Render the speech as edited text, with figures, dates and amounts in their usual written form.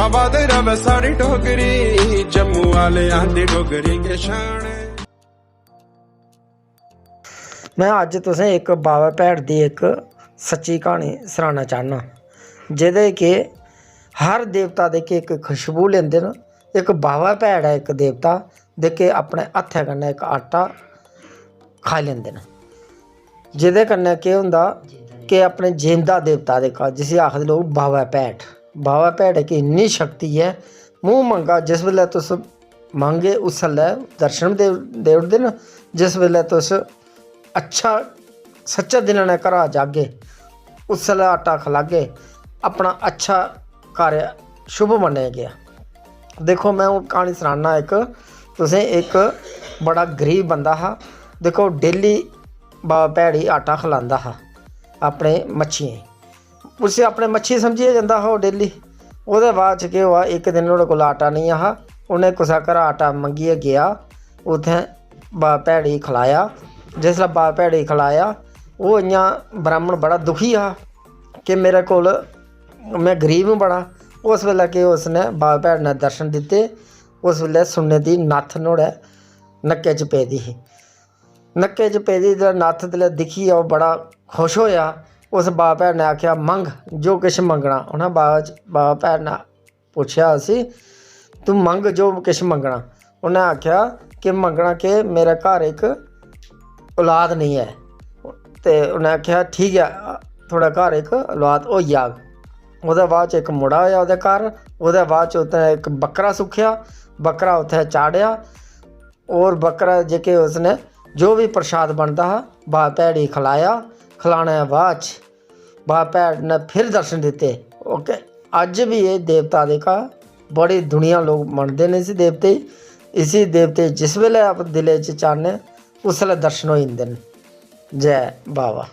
आबाद रवे सारी डोगरी, जम्मू वाले आंदी डोगरी के शान। मैं अज तुसें एक बाबा भैड़ दी एक सच्ची कहानी सनाना चाहना, जेह्दे के हर देवता दे के एक खुशबू लेंदे न। एक बाबा भैड़ है, एक देवता दे के अपने हत्थै कन्नै एक आटा खाई लैंदे न, जेह्दे कन्नै केह् होंदा कि अपने जिंदा देवता दे घर, जिसी आखदे लोग बाबा भैड़। बाबा भैड़ की इन्नी शक्ति है, मूँह मंगा जिस वेल्लै तुस मंगे उस वेल्लै दर्शन देई ओड़दे न। जिस वेल्लै तुस अच्छा सच्चे दिल ने घरा जागे उस वेल्लै आटा खलागे, अपना अच्छा कार्य शुभ मन्नेआ गया। देखो मैं हूँ क्हानी सनाना एक तुसें। एक बड़ा गरीब बंदा हा, देखो डेली बाबा भैड़ ही आटा खलांदा हा अपने मच्छियें, उसी अपने मच्छी समझियै जंदा हा डेली। ओह्दे बाद च केह् होआ, एक दिन नुहाड़े कोल आटा नहीं हा, उन्हें कुसै घरा आटा मंगियै गया, उत्थें बाबा भैड़ गी खलाया। जिसलै बाबा भैड़ गी खलाया, ओह् इ'यां ब्राह्मण बड़ा दुखी हा कि मेरे कोल मैं गरीब हूँ बड़ा। उस वेल्लै कि उसने बाबा भैड़ ने दर्शन दित्ते। उस वेल्लै सुन्ने दी नत्थ नुहाड़े नक्के च पेदी ही। नक्के च पेदी नत्थ जेल्लै दिक्खियै ओह् बड़ा खुश होया। उस बाबा भैड़ ने आखेआ मंग जो किश मंगना। उन्हें बाबा भैड़ ने पुच्छेआ उसी, तू मंग जो किश मंगना। उन्हें आखेआ कि मंगना कि मेरे घर एक औलाद नहीं है। ते उन्हें आखेआ ठीक है, थोड़े घर एक औलाद होई जाग। ओह्दे बाद च इक मुड़ा होया ओह्दे घर। ओह्दे बाद च उत्थें एक बकरा सुक्खेआ, बकरा उत्थें चाढ़ेआ, और बकरा जेह्के उसने जो भी प्रसाद बनदा हा बाबा भैड़ गी खलाया। खलाने दे बाद च बाबा भैड़ ने फिर दर्शन दित्ते। ओके, अज्ज भी ये देवता दे घर बड़ी दुनिया लोग मनदे न इसी देवते गी। इसी देवते जिस वेल्लै आप दिले च चाहने उस वेल्लै दर्शन होई जंदे न। जय बाबा।